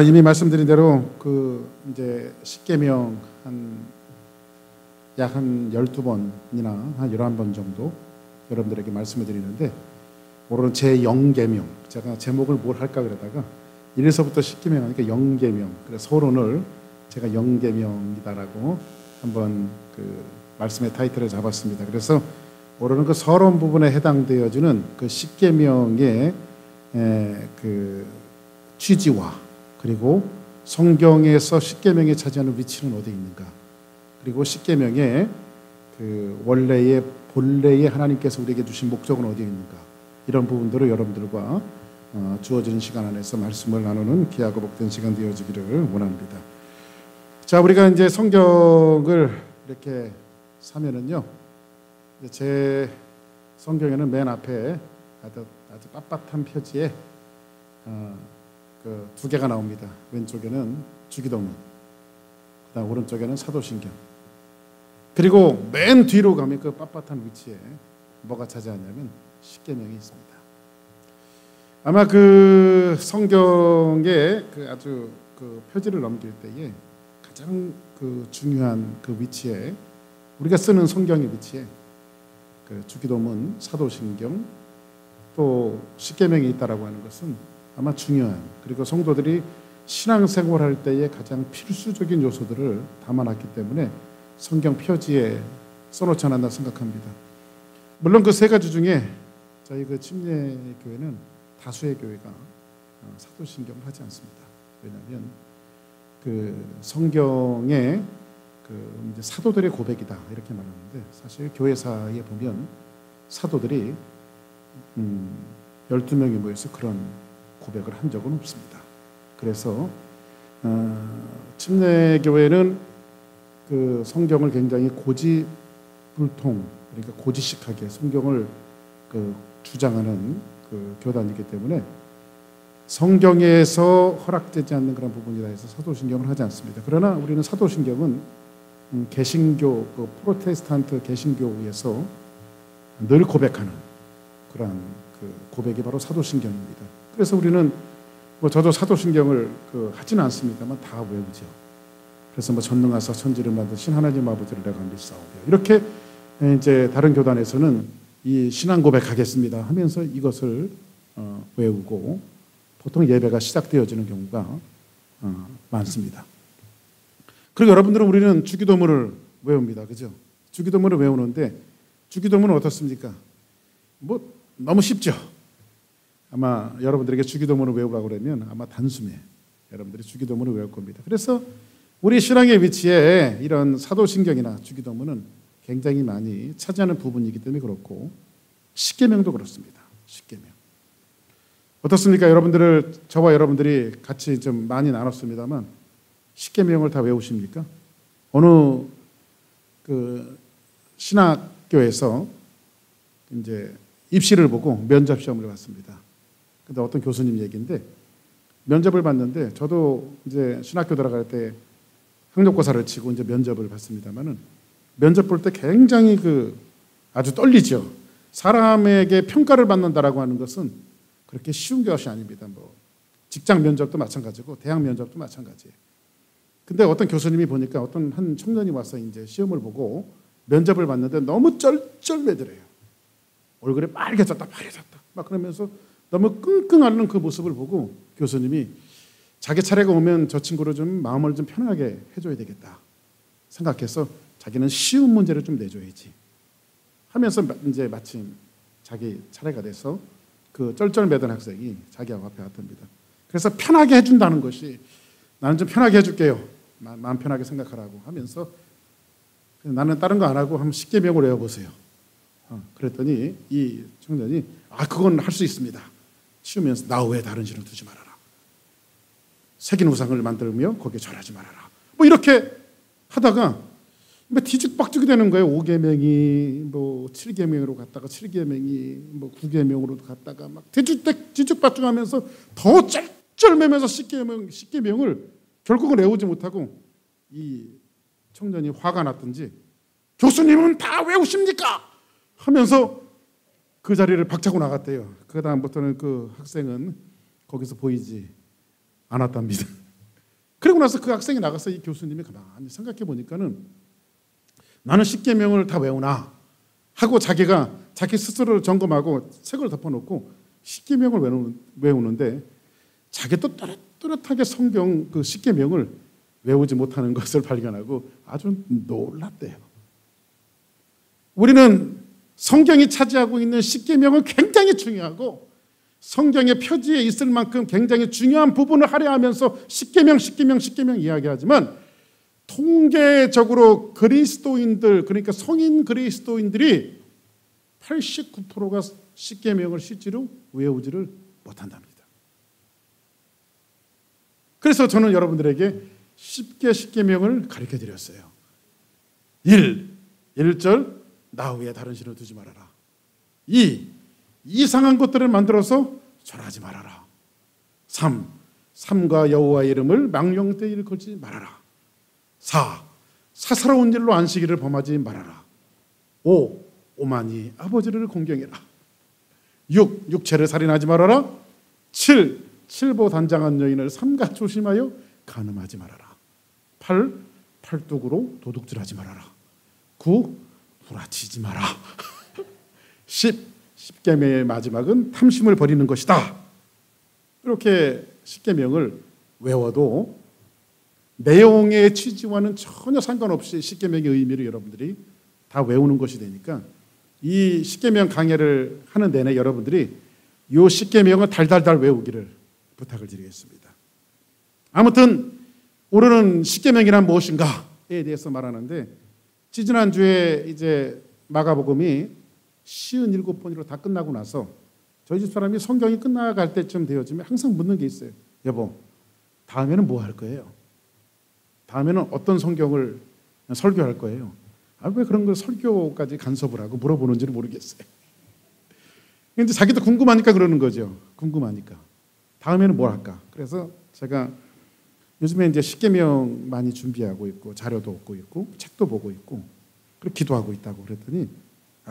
이미 말씀드린 대로 이제 십계명 약 12번이나 한 11번 정도 여러분들에게 말씀을 드리는데, 오늘은 제 영계명, 제가 제목을 뭘 할까 그러다가 1에서부터 10계명 하니까 영계명, 그래서 서론을 제가 영계명이다라고 한번 말씀의 타이틀을 잡았습니다. 그래서 오늘은 그 서론 부분에 해당되어지는 그 10계명의 취지와, 그리고 성경에서 십계명이 차지하는 위치는 어디에 있는가, 그리고 십계명의 원래의 본래의 하나님께서 우리에게 주신 목적은 어디에 있는가, 이런 부분들을 여러분들과 주어지는 시간 안에서 말씀을 나누는 귀하고 복된 시간 되어지기를 원합니다. 자, 우리가 이제 성경을 이렇게 사면은요, 제 성경에는 맨 앞에 아주 빳빳한 표지에 두 개가 나옵니다. 왼쪽에는 주기도문, 그다음 오른쪽에는 사도신경. 그리고 맨 뒤로 가면 그 빳빳한 위치에 뭐가 차지하냐면 십계명이 있습니다. 아마 성경의 아주 표지를 넘길 때에 가장 중요한 위치에, 우리가 쓰는 성경의 위치에 주기도문, 사도신경, 또 십계명이 있다라고 하는 것은 아마 중요한, 그리고 성도들이 신앙생활할 때에 가장 필수적인 요소들을 담아놨기 때문에 성경 표지에 써놓지 않았나 생각합니다. 물론 그 세 가지 중에 저희 침례교회는 다수의 교회가 사도신경을 하지 않습니다. 왜냐하면 성경의 이제 사도들의 고백이다 이렇게 말하는데, 사실 교회사에 보면 사도들이 12명이 모여서 그런 고백을 한 적은 없습니다. 그래서 침례교회는 성경을 굉장히 고지불통, 그러니까 고지식하게 성경을 주장하는 교단이기 때문에 성경에서 허락되지 않는 그런 부분이라 해서 사도신경을 하지 않습니다. 그러나 우리는 사도신경은 개신교, 프로테스탄트 개신교에서 늘 고백하는 그러한 고백이 바로 사도신경입니다. 그래서 우리는 저도 사도신경을 하지는 않습니다만 다 외우죠. 그래서 전능하사 천지를 만드신 하나님 아버지를 내가 믿사오며, 이렇게 이제 다른 교단에서는 이 신앙 고백하겠습니다 하면서 이것을 외우고 보통 예배가 시작되어지는 경우가 많습니다. 그리고 여러분들은, 우리는 주기도문을 외웁니다. 그죠? 주기도문을 외우는데 주기도문은 어떻습니까? 너무 쉽죠? 아마 여러분들에게 주기도문을 외우라고 그러면 아마 단숨에 여러분들이 주기도문을 외울 겁니다. 그래서 우리 신앙의 위치에 이런 사도신경이나 주기도문은 굉장히 많이 차지하는 부분이기 때문에 그렇고, 십계명도 그렇습니다. 십계명 어떻습니까? 저와 여러분들이 같이 좀 많이 나눴습니다만 십계명을 다 외우십니까? 어느 신학교에서 이제 입시를 보고 면접 시험을 봤습니다. 근데 어떤 교수님 얘기인데, 면접을 봤는데, 저도 이제 신학교 들어갈 때 학력고사를 치고 이제 면접을 봤습니다만은, 면접 볼 때 굉장히 아주 떨리죠. 사람에게 평가를 받는다라고 하는 것은 그렇게 쉬운 것이 아닙니다. 직장 면접도 마찬가지고 대학 면접도 마찬가지예요. 근데 어떤 교수님이 보니까 어떤 한 청년이 와서 이제 시험을 보고 면접을 봤는데 너무 쩔쩔매더래요. 얼굴에 빨개졌다 막 그러면서 너무 끙끙 앓는 그 모습을 보고 교수님이 자기 차례가 오면 저 친구를 좀 마음을 좀 편하게 해줘야 되겠다 생각해서 자기는 쉬운 문제를 좀 내줘야지 하면서 이제 마침 자기 차례가 돼서 쩔쩔매던 학생이 자기 앞에 왔답니다. 그래서 편하게 해준다는 것이, 나는 좀 편하게 해줄게요, 마음 편하게 생각하라고 하면서, 나는 다른 거 안 하고 한번 십계명을 외워보세요. 그랬더니 이 청년이 그건 할 수 있습니다 치우면서, 나 외에 다른 신을 두지 말아라, 새긴 우상을 만들며 거기에 절하지 말아라, 이렇게 하다가 뒤죽박죽이 되는 거예요. 5계명이 7계명으로 갔다가 7계명이 9계명으로 갔다가 막 뒤죽박죽하면서 더 쩔쩔매면서 십계명을 결국은 외우지 못하고, 이 청년이 화가 났든지 교수님은 다 외우십니까? 하면서 그 자리를 박차고 나갔대요. 그 다음부터는 그 학생은 거기서 보이지 안 왔답니다. 그리고 나서 그 학생이 나가서 이 교수님이 가만히 생각해 보니까는 나는 십계명을 다 외우나 하고 자기가 자기 스스로를 점검하고 책을 덮어놓고 십계명을 외우는데 자기도 또렷하게 성경 그 십계명을 외우지 못하는 것을 발견하고 아주 놀랐대요. 우리는 성경이 차지하고 있는 십계명은 굉장히 중요하고 성경의 표지에 있을 만큼 굉장히 중요한 부분을 할애하면서 십계명 이야기하지만 통계적으로 그리스도인들, 그러니까 성인 그리스도인들이 89%가 십계명을 실제로 외우지를 못한답니다. 그래서 저는 여러분들에게 쉽게 십계명을 가르쳐 드렸어요. 1절 나 외에 다른 신을 두지 말아라. 2. 이상한 것들을 만들어서 절하지 말아라. 3. 삼가 여호와의 이름을 망령되이 일컬지 말아라. 4. 사사로운 일로 안식일을 범하지 말아라. 5. 오만이 아버지를 공경해라. 6. 육체를 살인하지 말아라. 7. 칠보 단장한 여인을 삼가 조심하여 간음하지 말아라. 8. 팔뚝으로 도둑질하지 말아라. 9. 후라치지 마라. 10. 십계명의 마지막은 탐심을 버리는 것이다. 이렇게 십계명을 외워도 내용의 취지와는 전혀 상관없이 십계명의 의미를 여러분들이 다 외우는 것이 되니까 이 십계명 강해를 하는 내내 여러분들이 이 십계명을 달달달 외우기를 부탁을 드리겠습니다. 아무튼 오늘은 십계명이란 무엇인가에 대해서 말하는데 지난주에 이제 마가복음이 57번으로 다 끝나고 나서 저희 집 사람이 성경이 끝나갈 때쯤 되어지면 항상 묻는 게 있어요. 여보, 다음에는 뭐 할 거예요? 다음에는 어떤 성경을 설교할 거예요? 왜 그런 걸 설교까지 간섭을 하고 물어보는지를 모르겠어요. 근데 자기도 궁금하니까 그러는 거죠. 궁금하니까. 다음에는 뭘 할까? 그래서 제가 요즘에 이제 십계명 많이 준비하고 있고 자료도 얻고 있고 책도 보고 있고 그리고 기도하고 있다고 그랬더니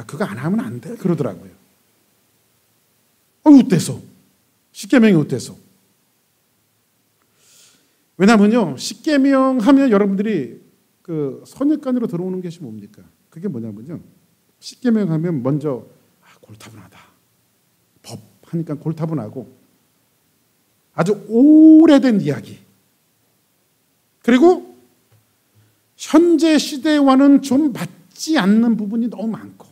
그거 안 하면 안 돼 그러더라고요. 어때서? 십계명이 어때서? 왜냐면요 십계명 하면 여러분들이 그 선입관으로 들어오는 것이 뭡니까? 그게 뭐냐면요 십계명 하면 먼저 골타분하다. 법 하니까 골타분하고 아주 오래된 이야기. 그리고 현재 시대와는 좀 맞지 않는 부분이 너무 많고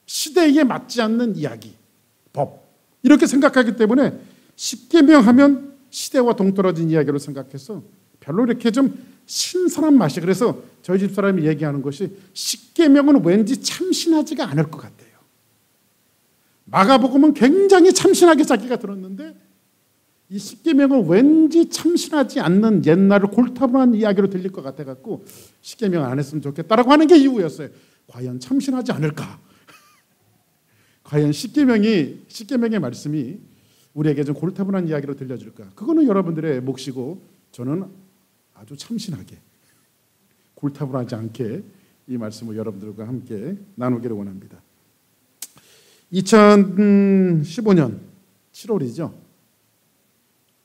시대에 맞지 않는 이야기, 법 이렇게 생각하기 때문에 십계명 하면 시대와 동떨어진 이야기로 생각해서 별로 이렇게 좀 신선한 맛이 그래서 저희 집 사람이 얘기하는 것이 십계명은 왠지 참신하지가 않을 것 같아요. 마가복음은 굉장히 참신하게 자기가 들었는데 이 십계명은 왠지 참신하지 않는 옛날을 골타분한 이야기로 들릴 것 같아갖고 십계명 안 했으면 좋겠다라고 하는 게 이유였어요. 과연 참신하지 않을까? 과연 십계명의 말씀이 우리에게 좀 골타분한 이야기로 들려줄까? 그거는 여러분들의 몫이고 저는 아주 참신하게 골타분하지 않게 이 말씀을 여러분들과 함께 나누기를 원합니다. 2015년 7월이죠.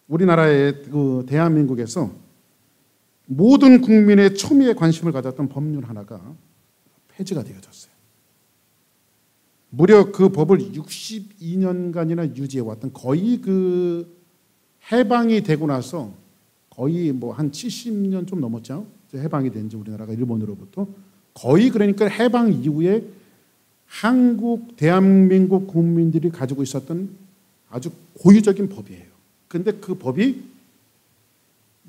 우리나라의 그 대한민국에서 모든 국민의 초미에 관심을 가졌던 법률 하나가 폐지가 되어졌어요. 무려 그 법을 62년간이나 유지해왔던 거의 그 해방이 되고 나서 거의 뭐 한 70년 좀 넘었죠. 해방이 된 지 우리나라가 일본으로부터 거의 그러니까 해방 이후에 대한민국 국민들이 가지고 있었던 아주 고유적인 법이에요. 근데 그 법이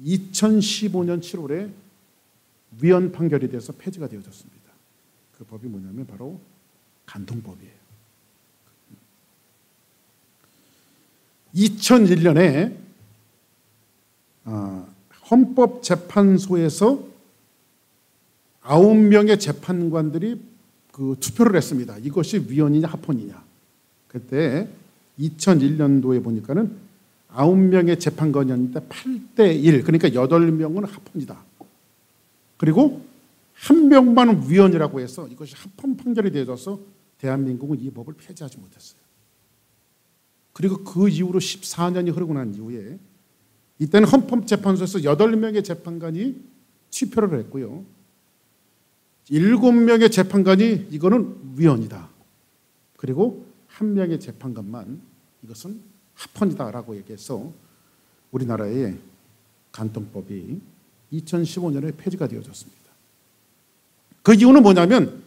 2015년 7월에 위헌 판결이 돼서 폐지가 되어졌습니다. 그 법이 뭐냐면 바로 간통법이에요. 2001년에 헌법재판소에서 9명의 재판관들이 그 투표를 했습니다. 이것이 위헌이냐 합헌이냐. 그때 2001년도에 보니까는 9명의 재판관이었는데 8대1 그러니까 8명은 합헌이다. 그리고 1명만 위헌이라고 해서 이것이 합헌 판결이 되어져서 대한민국은 이 법을 폐지하지 못했어요. 그리고 그 이후로 14년이 흐르고 난 이후에 이때는 헌법재판소에서 8명의 재판관이 투표를 했고요. 7명의 재판관이 이거는 위헌이다. 그리고 1명의 재판관만 이것은 합헌이다라고 얘기해서 우리나라의 간통법이 2015년에 폐지가 되어졌습니다. 그 이유는 뭐냐면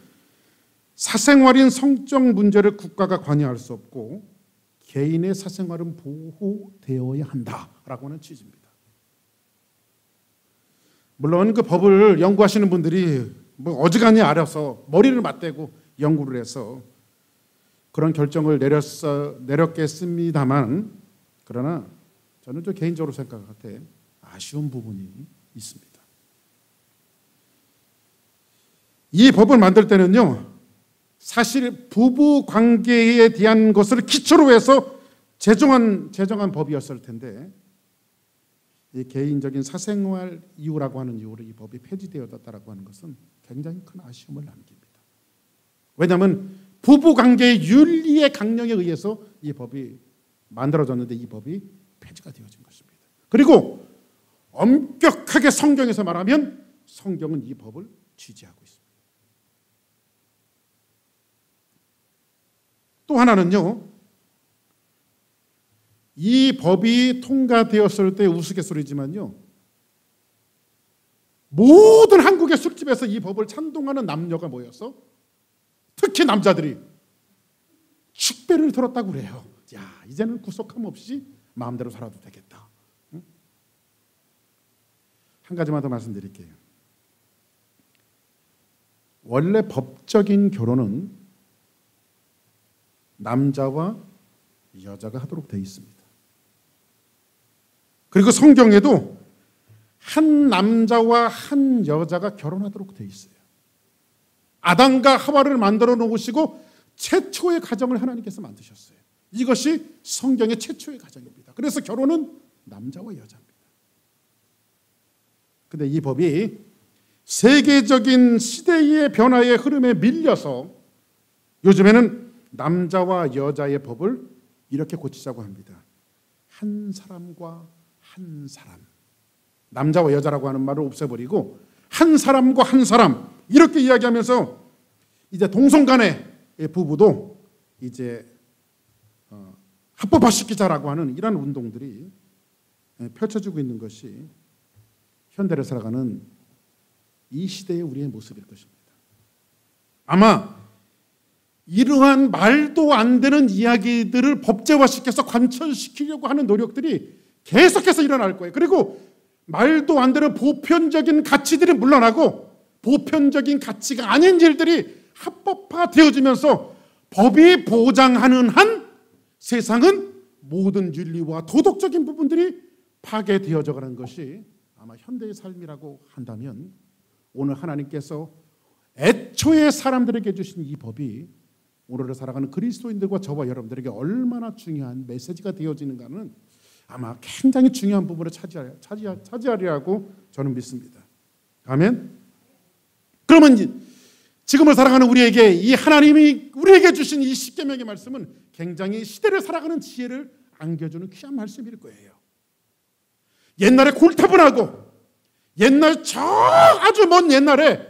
사생활인 성적 문제를 국가가 관여할 수 없고 개인의 사생활은 보호되어야 한다라고 하는 취지입니다. 물론 그 법을 연구하시는 분들이 뭐 어지간히 알아서 머리를 맞대고 연구를 해서 그런 결정을 내렸겠습니다만, 그러나 저는 좀 개인적으로 생각할 때 아쉬운 부분이 있습니다. 이 법을 만들 때는요, 사실 부부 관계에 대한 것을 기초로 해서 제정한 법이었을 텐데, 이 개인적인 사생활 이유라고 하는 이유로 이 법이 폐지되었다라고 하는 것은 굉장히 큰 아쉬움을 남깁니다. 왜냐하면 부부 관계의 윤리의 강령에 의해서 이 법이 만들어졌는데 이 법이 폐지가 되어진 것입니다. 그리고 엄격하게 성경에서 말하면 성경은 이 법을 지지하고 있습니다. 또 하나는요, 이 법이 통과되었을 때 우스갯소리지만요, 모든 한국의 술집에서 이 법을 찬동하는 남녀가 모여서 특히 남자들이 축배를 들었다고 그래요. 야, 이제는 구속함 없이 마음대로 살아도 되겠다. 응? 한 가지만 더 말씀드릴게요. 원래 법적인 결혼은 남자와 여자가 하도록 되어 있습니다. 그리고 성경에도 한 남자와 한 여자가 결혼하도록 되어 있어요. 아담과 하와를 만들어 놓으시고 최초의 가정을 하나님께서 만드셨어요. 이것이 성경의 최초의 가정입니다. 그래서 결혼은 남자와 여자입니다. 그런데 이 법이 세계적인 시대의 변화의 흐름에 밀려서 요즘에는 남자와 여자의 법을 이렇게 고치자고 합니다. 한 사람과 한 사람, 남자와 여자라고 하는 말을 없애버리고 한 사람과 한 사람 이렇게 이야기하면서 이제 동성간의 부부도 이제 합법화시키자라고 하는 이런 운동들이 펼쳐지고 있는 것이 현대를 살아가는 이 시대의 우리의 모습일 것입니다. 아마 이러한 말도 안 되는 이야기들을 법제화시켜서 관철시키려고 하는 노력들이 계속해서 일어날 거예요. 그리고 말도 안 되는 보편적인 가치들이 물러나고 보편적인 가치가 아닌 일들이 합법화되어지면서 법이 보장하는 한 세상은 모든 윤리와 도덕적인 부분들이 파괴되어져 가는 것이 아마 현대의 삶이라고 한다면, 오늘 하나님께서 애초에 사람들에게 주신 이 법이 오늘을 살아가는 그리스도인들과 저와 여러분들에게 얼마나 중요한 메시지가 되어지는가는 아마 굉장히 중요한 부분을 차지하리라고 저는 믿습니다. 아멘. 그러면 지금을 살아가는 우리에게 이 하나님이 우리에게 주신 이 십계명의 말씀은 굉장히 시대를 살아가는 지혜를 안겨주는 귀한 말씀일 거예요. 옛날에 골타분하고 옛날 저 아주 먼 옛날에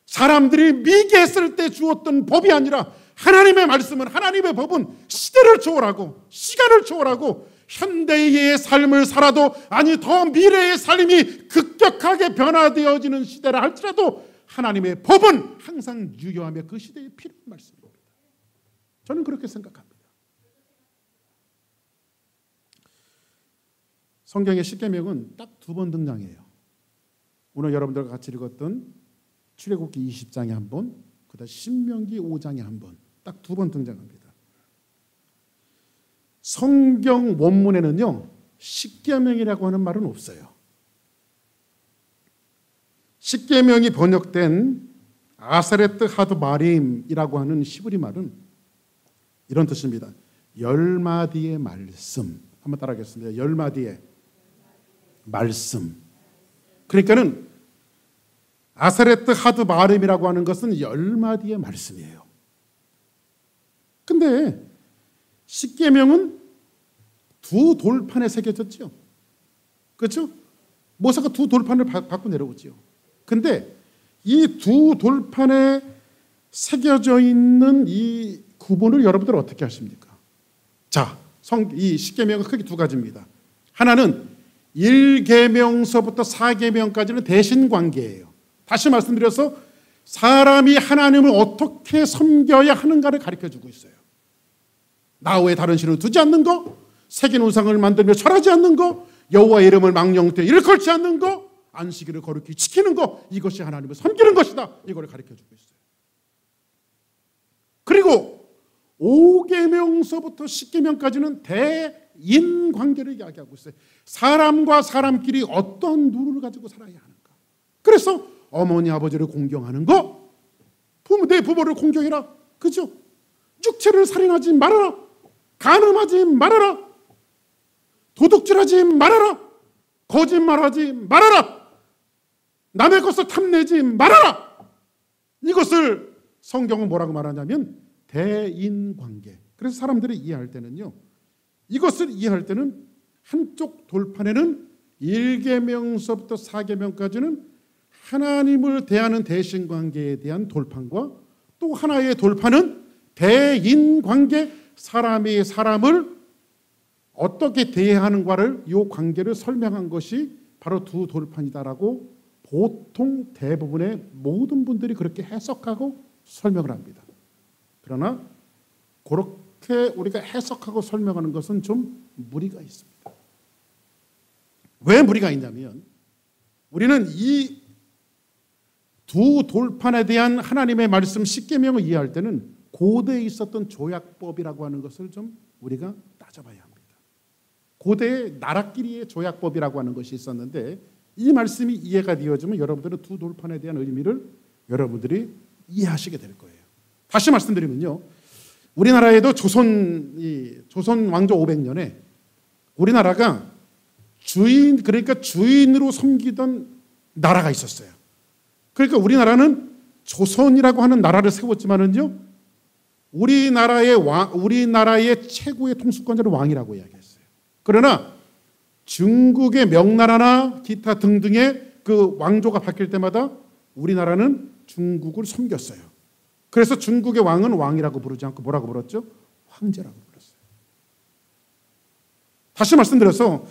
사람들이 미개했을 때 주었던 법이 아니라 하나님의 말씀은, 하나님의 법은 시대를 초월하고 시간을 초월하고 현대의 삶을 살아도, 아니 더 미래의 삶이 급격하게 변화되어지는 시대라 할지라도 하나님의 법은 항상 유효하며 그 시대에 필요한 말씀입니다. 저는 그렇게 생각합니다. 성경의 십계명은 딱 2번 등장해요. 오늘 여러분들과 같이 읽었던 출애굽기 20장에 한 번, 그다음 신명기 5장에 한 번, 딱 2번 등장합니다. 성경 원문에는요, 십계명이라고 하는 말은 없어요. 십계명이 번역된 아사레트 하드 마림이라고 하는 히브리 말은 이런 뜻입니다. 10마디의 말씀. 한번 따라하겠습니다. 10마디의 말씀. 그러니까는 아사레트 하드 마림이라고 하는 것은 10마디의 말씀이에요. 근데 십계명은 2 돌판에 새겨졌죠. 그렇죠? 모세가 두 돌판을 밟고 내려오지요. 근데 이 두 돌판에 새겨져 있는 이 구분을 여러분들 어떻게 하십니까? 자, 이 십계명은 크게 두 가지입니다. 하나는 1계명서부터 4계명까지는 대신 관계예요. 다시 말씀드려서 사람이 하나님을 어떻게 섬겨야 하는가를 가르쳐주고 있어요. 나 외에 다른 신을 두지 않는 거, 새긴 우상을 만들며 절하지 않는 거, 여호와의 이름을 망령되이 일컬지 않는 거, 안식일을 거룩히 지키는 거, 이것이 하나님을 섬기는 것이다. 이걸 가르쳐주고 있어요. 그리고 5계명서부터 10계명까지는 대인 관계를 이야기하고 있어요. 사람과 사람끼리 어떤 룰을 가지고 살아야 하는가. 그래서 어머니 아버지를 공경하는 거, 내 부모를 공경해라. 그죠? 육체를 살인하지 말아라. 간음하지 말아라. 도둑질하지 말아라. 거짓말하지 말아라. 남의 것을 탐내지 말아라. 이것을 성경은 뭐라고 말하냐면 대인관계. 그래서 사람들이 이해할 때는요, 이것을 이해할 때는 한쪽 돌판에는 1계명서부터 4계명까지는 하나님을 대하는 대신관계에 대한 돌판과 또 하나의 돌판은 대인관계, 사람이 사람을 어떻게 대해야 하는가를 이 관계를 설명한 것이 바로 두 돌판이다라고 보통 대부분의 모든 분들이 그렇게 해석하고 설명을 합니다. 그러나 그렇게 우리가 해석하고 설명하는 것은 좀 무리가 있습니다. 왜 무리가 있냐면 우리는 이 두 돌판에 대한 하나님의 말씀 10계명을 이해할 때는 고대에 있었던 조약법이라고 하는 것을 좀 우리가 따져봐야 합니다. 고대의 나라끼리의 조약법이라고 하는 것이 있었는데 이 말씀이 이해가 되어지면 여러분들은 두 돌판에 대한 의미를 여러분들이 이해하시게 될 거예요. 다시 말씀드리면요, 우리나라에도 조선 왕조 500년에 우리나라가 그러니까 주인으로 섬기던 나라가 있었어요. 그러니까 우리나라는 조선이라고 하는 나라를 세웠지만은요, 우리나라의 최고의 통수권자를 왕이라고 이야기했어요. 그러나 중국의 명나라나 기타 등등의 그 왕조가 바뀔 때마다 우리나라는 중국을 섬겼어요. 그래서 중국의 왕은 왕이라고 부르지 않고 뭐라고 불렀죠? 황제라고 불렀어요. 다시 말씀드려서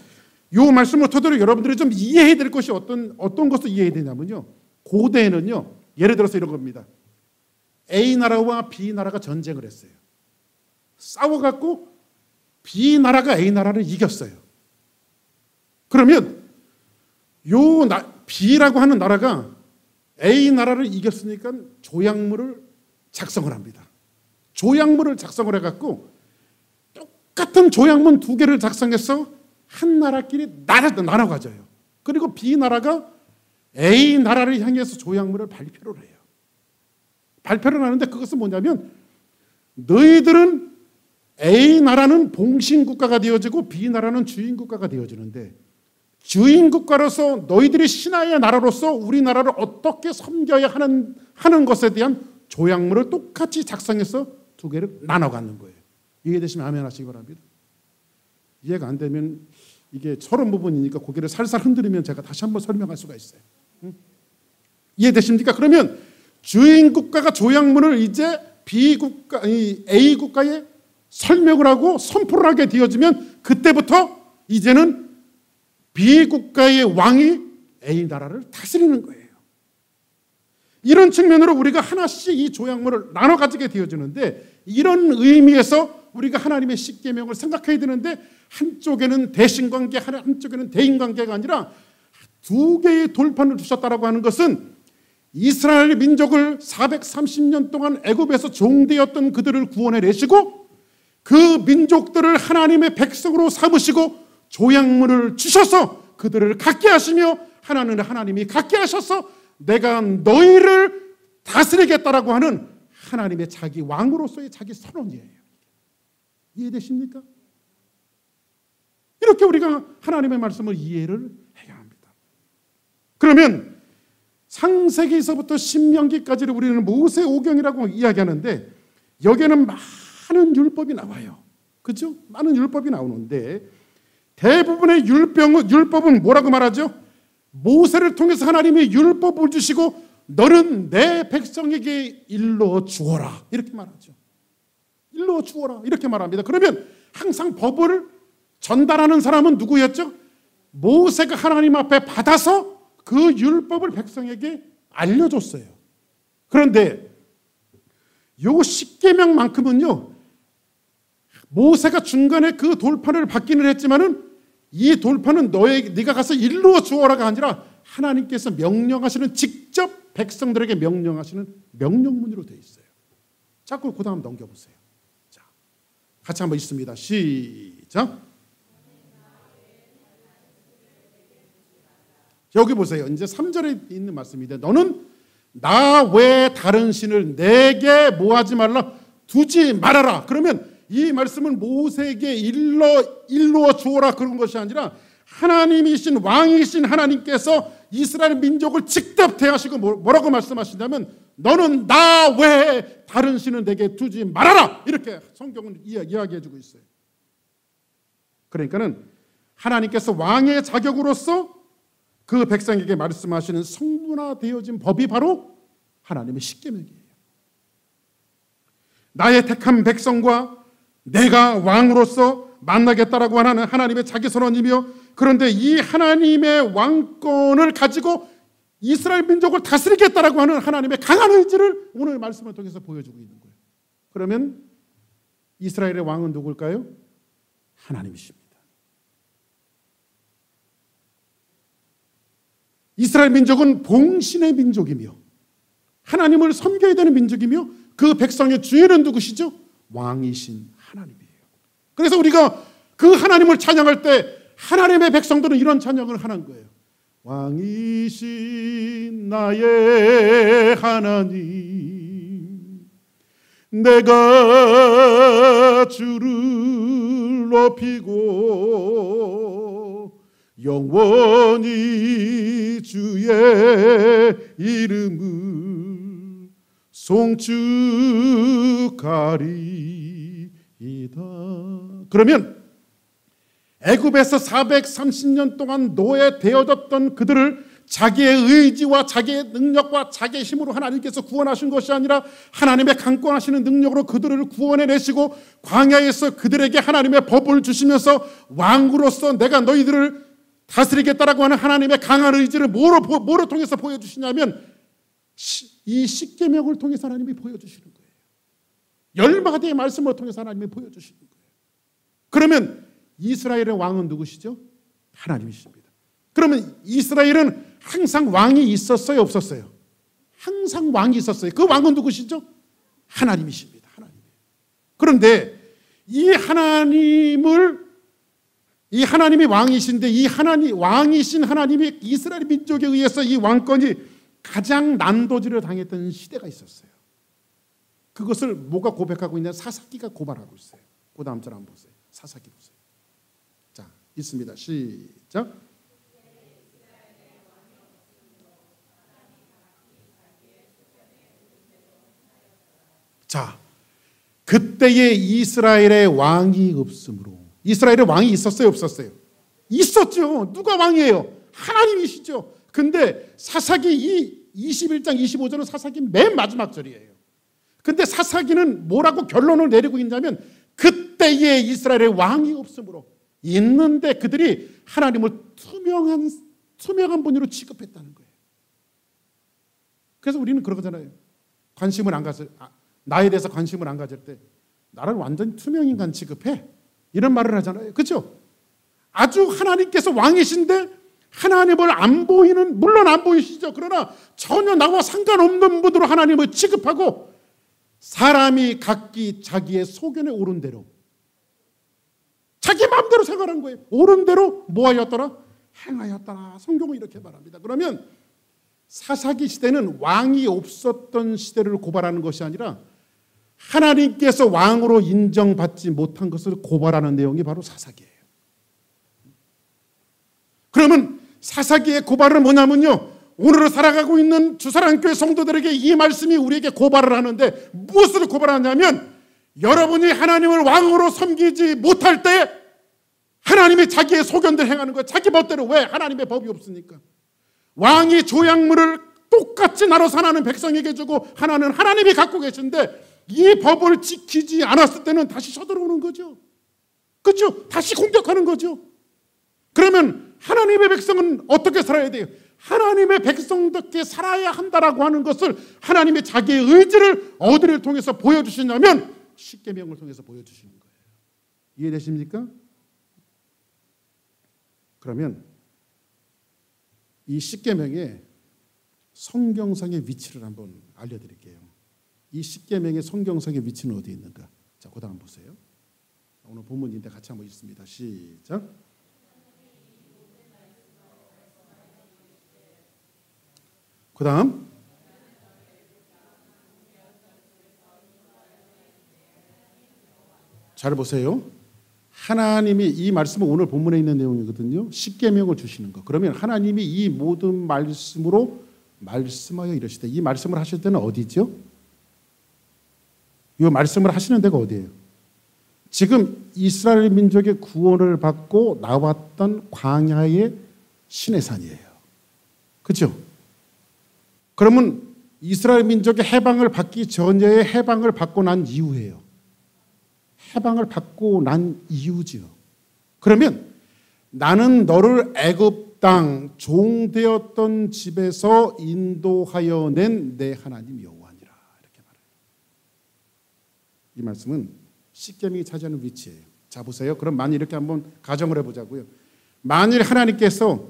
이 말씀을 토대로 여러분들이 좀 이해해야 될 것이 어떤 것을 이해해야 되냐면요, 고대에는요, 예를 들어서 이런 겁니다. A나라와 B나라가 전쟁을 했어요. 싸워갖고 B나라가 A나라를 이겼어요. 그러면 B라고 하는 나라가 A나라를 이겼으니까 조약물을 작성을 합니다. 조약물을 작성을 해갖고 똑같은 조약문 2개를 작성해서 한 나라끼리 나눠 가져요. 그리고 B나라가 A나라를 향해서 조약물을 발표를 해요. 발표를 하는데 그것은 뭐냐면 너희들은 A나라는 봉신국가가 되어지고 B나라는 주인국가가 되어지는데 주인국가로서 너희들이 신하의 나라로서 우리나라를 어떻게 섬겨야 하는 것에 대한 조약물을 똑같이 작성해서 2개를 나눠 갖는 거예요. 이해되시면 아멘 하시기 바랍니다. 이해가 안 되면 이게 서론 부분이니까 고개를 살살 흔들면 제가 다시 한번 설명할 수가 있어요. 이해되십니까? 그러면 주인국가가 조약문을 이제 A국가에 설명을 하고 선포를 하게 되어지면 그때부터 이제는 B국가의 왕이 A나라를 다스리는 거예요. 이런 측면으로 우리가 하나씩 이 조약문을 나눠 가지게 되어지는데 이런 의미에서 우리가 하나님의 십계명을 생각해야 되는데 한쪽에는 대신관계, 한쪽에는 대인관계가 아니라 2개의 돌판을 두셨다라고 하는 것은 이스라엘 민족을 430년 동안 애굽에서 종되었던 그들을 구원해 내시고 그 민족들을 하나님의 백성으로 삼으시고 조약문을 주셔서 그들을 갖게 하시며 하나님이 갖게 하셔서 내가 너희를 다스리겠다라고 하는 하나님의 자기 왕으로서의 자기 선언이에요. 이해되십니까? 이렇게 우리가 하나님의 말씀을 이해를 해야 합니다. 그러면 창세기서부터 신명기까지를 우리는 모세오경이라고 이야기하는데 여기에는 많은 율법이 나와요. 그렇죠? 많은 율법이 나오는데 대부분의 율법은 뭐라고 말하죠? 모세를 통해서 하나님이 율법을 주시고 너는 내 백성에게 일러 주어라 이렇게 말하죠. 일러 주어라 이렇게 말합니다. 그러면 항상 법을 전달하는 사람은 누구였죠? 모세가 하나님 앞에 받아서 그 율법을 백성에게 알려줬어요. 그런데 요 십계명만큼은요, 모세가 중간에 그 돌판을 받기는 했지만은 이 돌판은 네가 가서 이루어 주어라가 아니라 하나님께서 명령하시는, 직접 백성들에게 명령하시는 명령문으로 되어 있어요. 자, 그 다음 넘겨보세요. 자, 같이 한번 읽습니다. 시작. 여기 보세요. 이제 3절에 있는 말씀인데, 너는 나 외에 다른 신을 내게 뭐하지 말라, 두지 말아라. 그러면 이 말씀은 모세에게 일러 주어라 그런 것이 아니라 하나님이신, 왕이신 하나님께서 이스라엘 민족을 직접 대하시고 뭐라고 말씀하시냐면 너는 나 외에 다른 신은 내게 두지 말아라 이렇게 성경은 이야기해 주고 있어요. 그러니까는 하나님께서 왕의 자격으로서 그 백성에게 말씀하시는 성문화되어진 법이 바로 하나님의 십계명이에요. 나의 택한 백성과 내가 왕으로서 만나겠다라고 하는 하나님의 자기 선언이며, 그런데 이 하나님의 왕권을 가지고 이스라엘 민족을 다스리겠다라고 하는 하나님의 강한 의지를 오늘 말씀을 통해서 보여주고 있는 거예요. 그러면 이스라엘의 왕은 누굴까요? 하나님이십니다. 이스라엘 민족은 봉신의 민족이며 하나님을 섬겨야 되는 민족이며 그 백성의 주인은 누구시죠? 왕이신 하나님이에요. 그래서 우리가 그 하나님을 찬양할 때 하나님의 백성들은 이런 찬양을 하는 거예요. 왕이신 나의 하나님, 내가 주를 높이고 영원히 주의 이름을 송축하리이다. 그러면 애굽에서 430년 동안 노예되어졌던 그들을 자기의 의지와 자기의 능력과 자기의 힘으로 하나님께서 구원하신 것이 아니라 하나님의 강권하시는 능력으로 그들을 구원해내시고 광야에서 그들에게 하나님의 법을 주시면서 왕으로서 내가 너희들을 다스리겠다라고 하는 하나님의 강한 의지를 뭐로 통해서 보여주시냐면 이 십계명을 통해서 하나님이 보여주시는 거예요. 10마디의 말씀을 통해서 하나님이 보여주시는 거예요. 그러면 이스라엘의 왕은 누구시죠? 하나님이십니다. 그러면 이스라엘은 항상 왕이 있었어요, 없었어요? 항상 왕이 있었어요. 그 왕은 누구시죠? 하나님이십니다. 하나님. 그런데 이 하나님이 왕이신데 이 왕이신 하나님이 이스라엘 민족에 의해서 이 왕권이 가장 난도질을 당했던 시대가 있었어요. 그것을 뭐가 고백하고 있냐? 사사기가 고발하고 있어요. 그 다음 절 한번 보세요. 사사기 보세요. 자, 있습니다. 시작. 자, 그때에 이스라엘의 왕이 없으므로. 이스라엘의 왕이 있었어요, 없었어요? 있었죠. 누가 왕이에요? 하나님이시죠. 근데 사사기 21장 25절은 사사기 맨 마지막 절이에요. 근데 사사기는 뭐라고 결론을 내리고 있냐면 그때에 이스라엘의 왕이 없으므로, 있는데 그들이 하나님을 투명한 분으로 취급했다는 거예요. 그래서 우리는 그러잖아요. 관심을 안 가질, 나에 대해서 관심을 안 가질 때 나를 완전 투명인간 취급해, 이런 말을 하잖아요. 그렇죠? 아주 하나님께서 왕이신데 하나님을 안 보이는, 물론 안 보이시죠. 그러나 전혀 나와 상관없는 분으로 하나님을 취급하고 사람이 각기 자기의 소견에 오른 대로 자기 마음대로 생각한 거예요. 옳은 대로 뭐하였더라? 행하였더라. 성경은 이렇게 말합니다. 그러면 사사기 시대는 왕이 없었던 시대를 고발하는 것이 아니라 하나님께서 왕으로 인정받지 못한 것을 고발하는 내용이 바로 사사기예요. 그러면 사사기의 고발은 뭐냐면요, 오늘을 살아가고 있는 주사랑교회 성도들에게 이 말씀이 우리에게 고발을 하는데, 무엇을 고발하냐면 여러분이 하나님을 왕으로 섬기지 못할 때 하나님이 자기의 소견대로 행하는 거예요. 자기 멋대로. 왜? 하나님의 법이 없으니까. 왕이 조약물을 똑같이 나눠서 하나는 백성에게 주고 하나는 하나님이 갖고 계신데 이 법을 지키지 않았을 때는 다시 쳐들어오는 거죠. 그렇죠? 다시 공격하는 거죠. 그러면 하나님의 백성은 어떻게 살아야 돼요? 하나님의 백성답게 살아야 한다라고 하는 것을 하나님의 자기의 의지를 어디를 통해서 보여주시냐면 십계명을 통해서 보여주시는 거예요. 이해되십니까? 그러면 이 십계명의 성경상의 위치를 한번 알려드릴게요. 이 십계명의 성경상의 위치는 어디에 있는가? 자, 그 다음 보세요. 오늘 본문인데 같이 한번 읽습니다. 시작. 그 다음 잘 보세요. 하나님이 이 말씀은 오늘 본문에 있는 내용이거든요. 십계명을 주시는 거. 그러면 하나님이 이 모든 말씀으로 말씀하여 이르시되, 이 말씀을 하실 때는 어디죠? 이 말씀을 하시는 데가 어디예요? 지금 이스라엘 민족의 구원을 받고 나왔던 광야의 시내산이에요. 그렇죠? 그러면 이스라엘 민족의 해방을 받기 전에 해방을 받고 난 이후예요. 해방을 받고 난 이유지요. 그러면 나는 너를 애굽 땅 종되었던 집에서 인도하여 낸 내 하나님 여호와니라, 이렇게 말해요. 이 말씀은 십계명이 차지하는 위치예요. 자, 보세요. 그럼 만일 이렇게 한번 가정을 해보자고요. 만일 하나님께서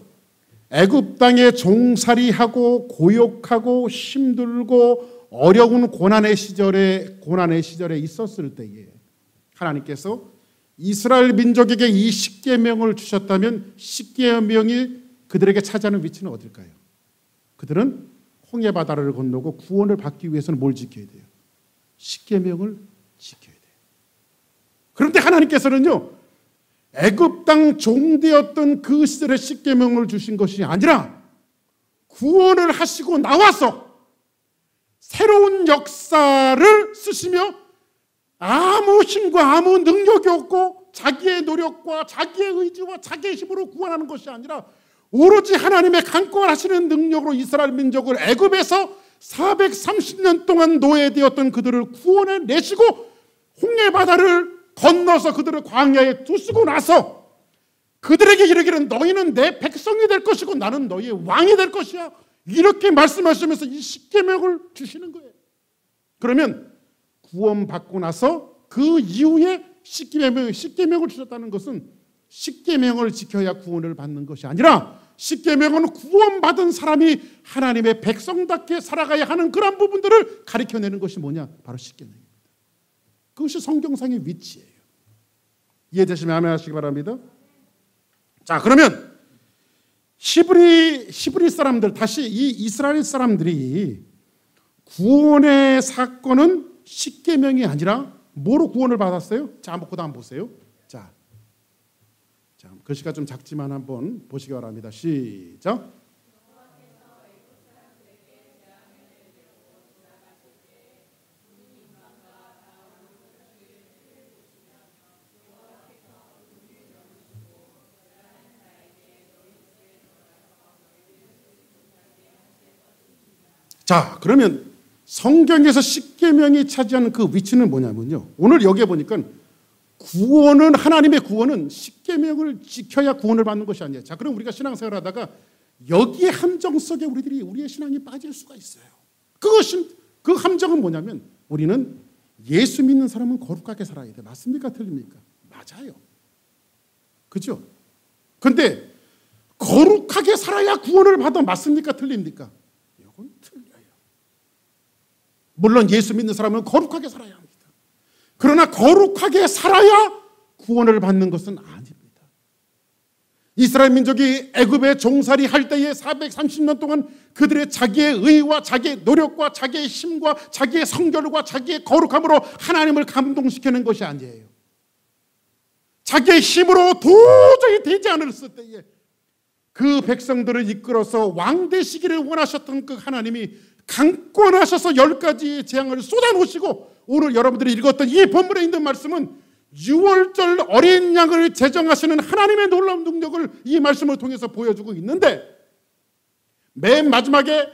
애굽 땅에 종살이하고 고욕하고 힘들고 어려운 고난의 시절에 있었을 때에 하나님께서 이스라엘 민족에게 이 십계명을 주셨다면 십계명이 그들에게 차지하는 위치는 어딜까요? 그들은 홍해 바다를 건너고 구원을 받기 위해서는 뭘 지켜야 돼요? 십계명을 지켜야 돼요. 그런데 하나님께서는요, 애굽 땅 종되었던 그 시절에 십계명을 주신 것이 아니라 구원을 하시고 나와서 새로운 역사를 쓰시며 아무 힘과 아무 능력이 없고 자기의 노력과 자기의 의지와 자기의 힘으로 구원하는 것이 아니라 오로지 하나님의 강권하시는 능력으로 이스라엘 민족을 애굽에서 430년 동안 노예되었던 그들을 구원해 내시고 홍해 바다를 건너서 그들을 광야에 두시고 나서 그들에게 이르기를 너희는 내 백성이 될 것이고 나는 너희의 왕이 될 것이야, 이렇게 말씀하시면서 이 십계명을 주시는 거예요. 그러면 구원받고 나서 그 이후에 십계명을 주셨다는 것은 십계명을 지켜야 구원을 받는 것이 아니라 십계명은 구원받은 사람이 하나님의 백성답게 살아가야 하는 그런 부분들을 가리켜내는 것이 뭐냐? 바로 십계명입니다. 그것이 성경상의 위치예요. 이해되시면 아멘 하시기 바랍니다. 자, 그러면 히브리 사람들, 다시 이 이스라엘 사람들이 구원의 사건은 십계명이 아니라 뭐로 구원을 받았어요? 자, 한번 그 다음 보세요. 자, 글씨가 좀 작지만 한번 보시기 바랍니다. 시작. 자, 그러면 성경에서 십계명이 차지하는 그 위치는 뭐냐면요, 오늘 여기에 보니까 구원은, 하나님의 구원은 십계명을 지켜야 구원을 받는 것이 아니에요. 자, 그럼 우리가 신앙생활 하다가 여기에 함정 속에 우리의 신앙이 빠질 수가 있어요. 그 함정은 뭐냐면 우리는 예수 믿는 사람은 거룩하게 살아야 돼. 맞습니까? 틀립니까? 맞아요. 그죠? 근데 거룩하게 살아야 구원을 받아. 맞습니까? 틀립니까? 이건 틀려요. 물론 예수 믿는 사람은 거룩하게 살아야 합니다. 그러나 거룩하게 살아야 구원을 받는 것은 아닙니다. 이스라엘 민족이 애굽에 종살이 할 때에 430년 동안 그들의 자기의 의와 자기의 노력과 자기의 힘과 자기의 성결과 자기의 거룩함으로 하나님을 감동시키는 것이 아니에요. 자기의 힘으로 도저히 되지 않았을 때에 그 백성들을 이끌어서 왕 되시기를 원하셨던 그 하나님이 강권하셔서 10가지의 재앙을 쏟아놓으시고 오늘 여러분들이 읽었던 이 본문에 있는 말씀은 유월절 어린 양을 제정하시는 하나님의 놀라운 능력을 이 말씀을 통해서 보여주고 있는데, 맨 마지막에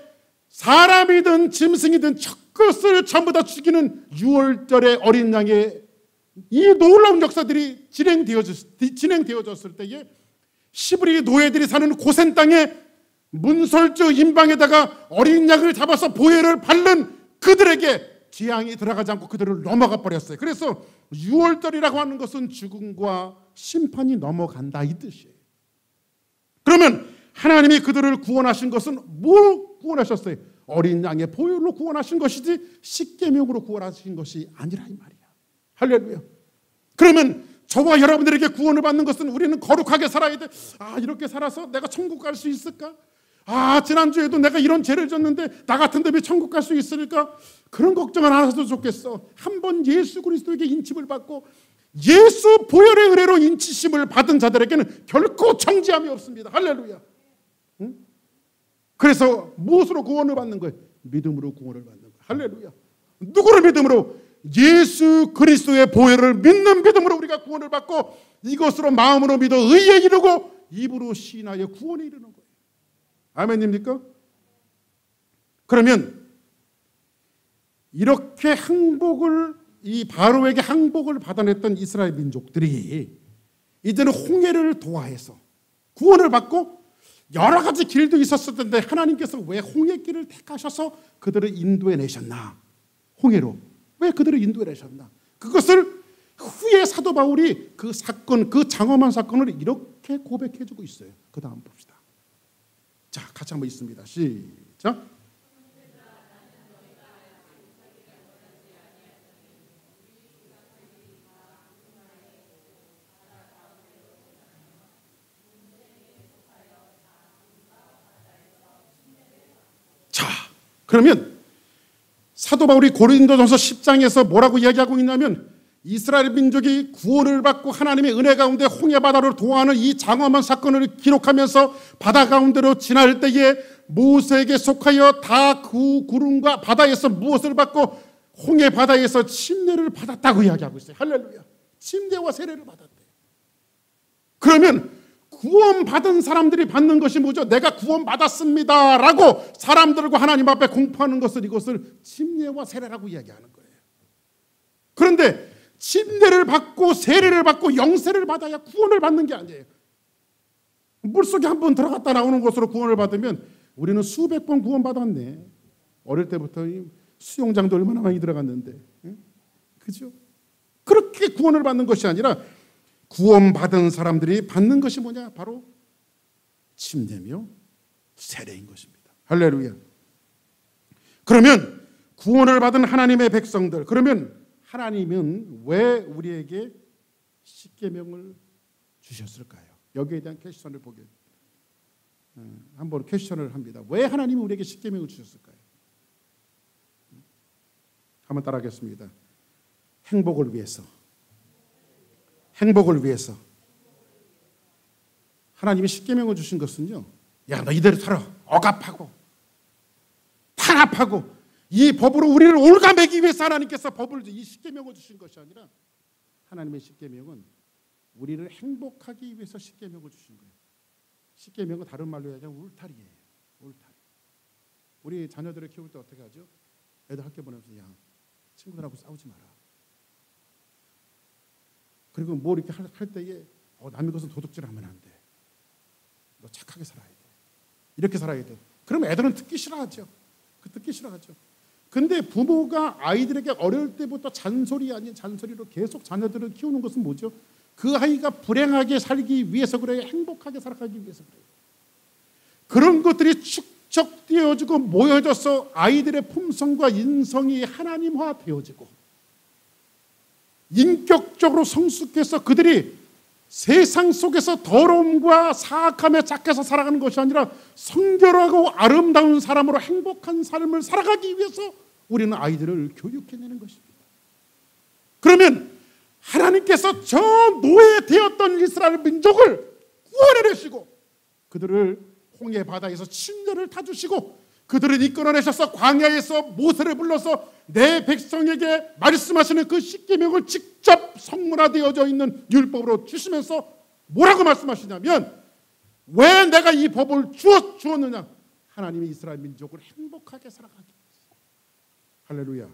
사람이든 짐승이든 첫것을 전부 다 죽이는 유월절의 어린 양의 이 놀라운 역사들이 진행되어졌을 때에 히브리 노예들이 사는 고센 땅에 문설주 임방에다가 어린 양을 잡아서 보혈을 바른 그들에게 재앙이 들어가지 않고 그들을 넘어가 버렸어요. 그래서 유월절이라고 하는 것은 죽음과 심판이 넘어간다 이 뜻이에요. 그러면 하나님이 그들을 구원하신 것은 뭘 구원하셨어요? 어린 양의 보혈로 구원하신 것이지 십계명으로 구원하신 것이 아니라 이 말이야. 할렐루야. 그러면 저와 여러분들에게 구원을 받는 것은 우리는 거룩하게 살아야 돼. 이렇게 살아서 내가 천국 갈 수 있을까? 지난주에도 내가 이런 죄를 졌는데 나 같은 놈이 천국 갈 수 있을까? 그런 걱정은 안 하셔도 좋겠어. 한번 예수 그리스도에게 인침을 받고 예수 보혈의 은혜로 인치심을 받은 자들에게는 결코 정죄함이 없습니다. 할렐루야. 응? 그래서 무엇으로 구원을 받는 거예요? 믿음으로 구원을 받는 거예요. 할렐루야. 누구를 믿음으로? 예수 그리스도의 보혈을 믿는 믿음으로 우리가 구원을 받고 이것으로 마음으로 믿어 의에 이르고 입으로 시인하여 구원에 이르는 거예요. 아멘입니까? 그러면 이렇게 항복을 이 바로에게 항복을 받아냈던 이스라엘 민족들이 이제는 홍해를 도하해서 구원을 받고 여러 가지 길도 있었을 텐데 하나님께서 왜 홍해길을 택하셔서 그들을 인도해 내셨나? 홍해로 왜 그들을 인도해 내셨나? 그것을 후에 사도 바울이 그 사건, 그 장엄한 사건을 이렇게 고백해주고 있어요. 그 다음 봅시다. 자, 같이 한번 읽습니다. 시작. 자, 그러면 사도 바울이 고린도전서 10장에서 뭐라고 이야기하고 있냐면 이스라엘 민족이 구원을 받고 하나님의 은혜 가운데 홍해 바다를 도하는 이 장엄한 사건을 기록하면서 바다 가운데로 지날 때에 모세에게 속하여 다 그 구름과 바다에서 무엇을 받고 홍해 바다에서 침례를 받았다고 이야기하고 있어요. 할렐루야. 침례와 세례를 받았대. 그러면 구원받은 사람들이 받는 것이 뭐죠? 내가 구원받았습니다 라고 사람들과 하나님 앞에 공포하는 것을 이것을 침례와 세례라고 이야기하는 거예요. 그런데 침례를 받고 세례를 받고 영세를 받아야 구원을 받는 게 아니에요. 물속에 한번 들어갔다 나오는 것으로 구원을 받으면 우리는 수백 번 구원받았네. 어릴 때부터 수영장도 얼마나 많이 들어갔는데. 그죠? 그렇게 구원을 받는 것이 아니라 구원받은 사람들이 받는 것이 뭐냐? 바로 침례며 세례인 것입니다. 할렐루야. 그러면 구원을 받은 하나님의 백성들, 그러면 하나님은 왜 우리에게 십계명을 주셨을까요? 여기에 대한 퀘스천을 보게 한번 퀘스천을 합니다. 왜 하나님이 우리에게 십계명을 주셨을까요? 한번 따라하겠습니다. 행복을 위해서. 행복을 위해서. 하나님이 십계명을 주신 것은요, 야, 너 이대로 살아. 억압하고 탄압하고 이 법으로 우리를 올가매기 위해서 하나님께서 법을 이 십계명을 주신 것이 아니라 하나님의 십계명은 우리를 행복하기 위해서 십계명을 주신 거예요. 십계명은 다른 말로 얘기하면 울타리예요. 울타리. 우리 자녀들을 키울 때 어떻게 하죠? 애들 학교 보내면서 야, 친구들하고 싸우지 마라. 그리고 뭐 이렇게 할 때에 남의 것은 도둑질하면 안 돼. 너 착하게 살아야 돼. 이렇게 살아야 돼. 그러면 애들은 듣기 싫어하죠. 듣기 싫어하죠. 근데 부모가 아이들에게 어릴 때부터 잔소리 아닌 잔소리로 계속 자녀들을 키우는 것은 뭐죠? 그 아이가 불행하게 살기 위해서 그래요? 행복하게 살아가기 위해서 그래요? 그런 것들이 축적되어지고 모여져서 아이들의 품성과 인성이 하나님화 되어지고 인격적으로 성숙해서 그들이 세상 속에서 더러움과 사악함에 착해서 살아가는 것이 아니라 성결하고 아름다운 사람으로 행복한 삶을 살아가기 위해서 우리는 아이들을 교육해내는 것입니다. 그러면 하나님께서 저 노예되었던 이스라엘 민족을 구원해내시고 그들을 홍해 바다에서 침례를 타주시고 그들을 이끌어내셔서 광야에서 모세를 불러서 내 백성에게 말씀하시는 그 십계명을 직접 성문화되어져 있는 율법으로 주시면서 뭐라고 말씀하시냐면, 왜 내가 이 법을 주었느냐? 하나님이 이스라엘 민족을 행복하게 살아가게 했어요. 할렐루야.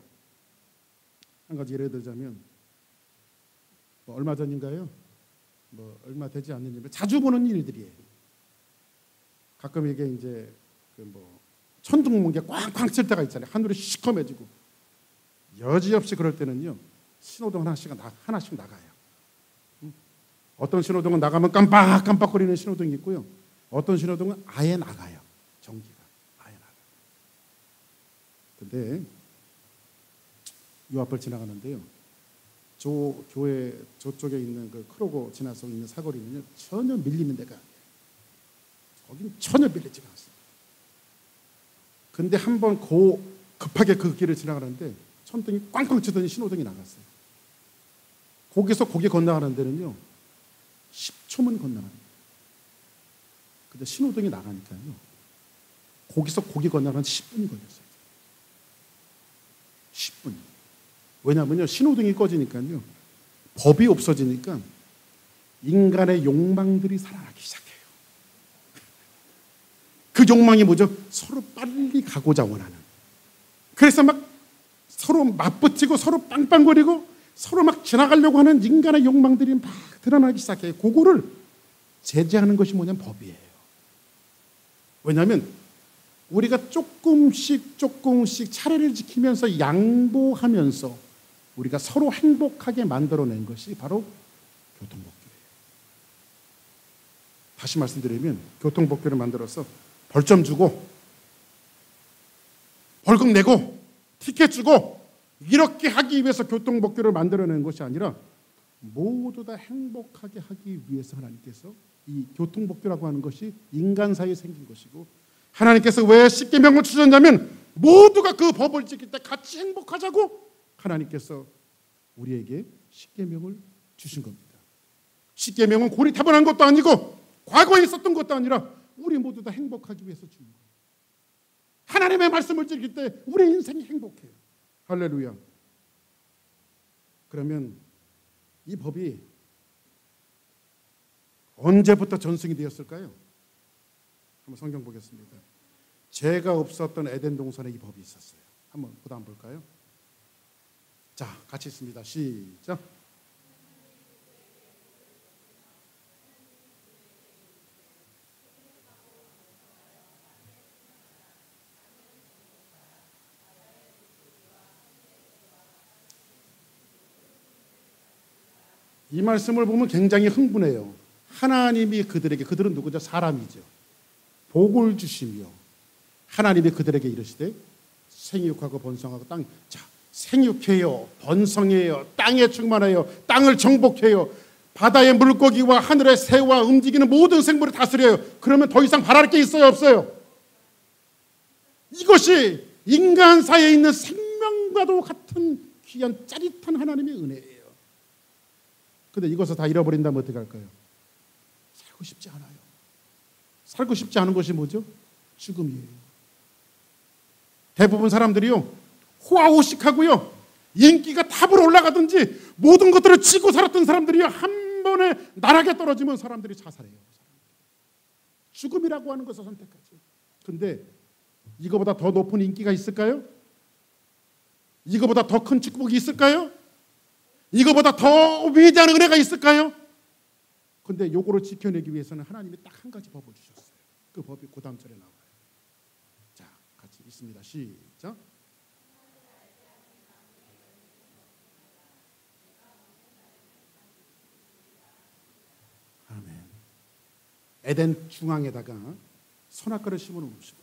한 가지 예를 들자면, 얼마 전인가요? 얼마 되지 않는 일, 자주 보는 일들이에요. 가끔 이게 이제 천둥번개 꽝꽝 칠 때가 있잖아요. 하늘이 시커매지고. 여지없이 그럴 때는요, 신호등 하나씩 나가요. 어떤 신호등은 나가면 깜빡깜빡거리는 신호등이 있고요. 어떤 신호등은 아예 나가요. 전기가 아예 나가요. 근데 요 앞을 지나가는데요, 저 교회 저쪽에 있는 그 크로고 지나서 있는 사거리는요, 전혀 밀리는 데가 아니에요. 거긴 전혀 밀리지가 않습니다. 근데 한번 급하게 그 길을 지나가는데 천둥이 꽝꽝 치더니 신호등이 나갔어요. 거기서 거기 건너가는 데는요 10초만 건너갑니다. 근데 신호등이 나가니까요, 거기서 거기 건너가는 10분이 걸렸어요. 10분. 왜냐하면요, 신호등이 꺼지니까요, 법이 없어지니까 인간의 욕망들이 살아나기 시작해요. 그 욕망이 뭐죠? 서로 빨리 가고자 원하는. 그래서 막 서로 맞붙이고 서로 빵빵거리고 서로 막 지나가려고 하는 인간의 욕망들이 막 드러나기 시작해요. 그거를 제재하는 것이 뭐냐면 법이에요. 왜냐하면 우리가 조금씩 차례를 지키면서 양보하면서 우리가 서로 행복하게 만들어낸 것이 바로 교통법규예요. 다시 말씀드리면, 교통법규를 만들어서 벌점 주고 벌금 내고 티켓 주고 이렇게 하기 위해서 교통법규를 만들어낸 것이 아니라 모두 다 행복하게 하기 위해서 하나님께서 이 교통법규라고 하는 것이 인간 사이에 생긴 것이고, 하나님께서 왜 십계명을 주셨냐면 모두가 그 법을 지킬 때 같이 행복하자고 하나님께서 우리에게 십계명을 주신 겁니다. 십계명은 고리타분한 것도 아니고 과거에 있었던 것도 아니라 우리 모두 다 행복하기 위해서 주는 거예요. 하나님의 말씀을 지킬 때 우리 인생이 행복해요. 할렐루야. 그러면 이 법이 언제부터 전승이 되었을까요? 한번 성경 보겠습니다. 죄가 없었던 에덴 동산에 이 법이 있었어요. 한번 그 다음 볼까요? 자, 같이 있습니다. 시작. 이 말씀을 보면 굉장히 흥분해요. 하나님이 그들은 누구죠? 사람이죠. 복을 주시며 하나님이 그들에게 이르시되 생육하고 번성하고 생육해요, 번성해요, 땅에 충만해요, 땅을 정복해요, 바다의 물고기와 하늘의 새와 움직이는 모든 생물을 다스려요. 그러면 더 이상 바랄 게 있어요, 없어요? 이것이 인간 사이에 있는 생명과도 같은 귀한 짜릿한 하나님의 은혜예요. 근데 이것을 다 잃어버린다면 어떻게 할까요? 살고 싶지 않아요. 살고 싶지 않은 것이 뭐죠? 죽음이에요. 대부분 사람들이요, 호화호식하고요, 인기가 탑으로 올라가든지 모든 것들을 지고 살았던 사람들이요, 한 번에 나락에 떨어지면 사람들이 자살해요. 죽음이라고 하는 것을 선택하죠. 근데 이거보다 더 높은 인기가 있을까요? 이거보다 더 큰 축복이 있을까요? 이거보다 더 위대한 은혜가 있을까요? 근데 요거를 지켜내기 위해서는 하나님이 딱 한 가지 법을 주셨어요. 그 법이 그 다음 절에 나와요. 자, 같이 있습니다. 시작. 아멘. 에덴 중앙에다가 선악과를 심어놓은 것이고,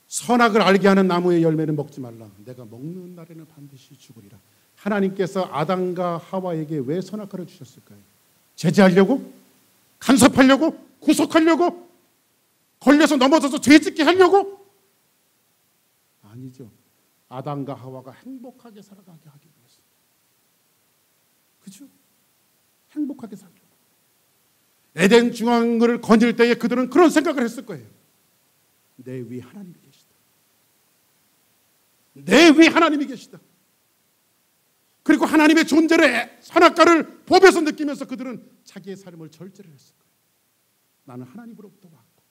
선악을 알게 하는 나무의 열매는 먹지 말라. 내가 먹는 날에는 반드시 죽으리라. 하나님께서 아담과 하와에게 왜 선악과를 주셨을까요? 제재하려고? 간섭하려고? 구속하려고? 걸려서 넘어져서 죄짓게 하려고? 아니죠. 아담과 하와가 행복하게 살아가게 하기 위해서. 그렇죠? 행복하게 살려고. 에덴 중앙을 거닐 때에 그들은 그런 생각을 했을 거예요. 내 위에 하나님이 계시다. 내 위에 하나님이 계시다. 그리고 하나님의 존재를 선악과를 법에서 느끼면서 그들은 자기의 삶을 절제를 했을 거예요. 나는 하나님으로부터 왔고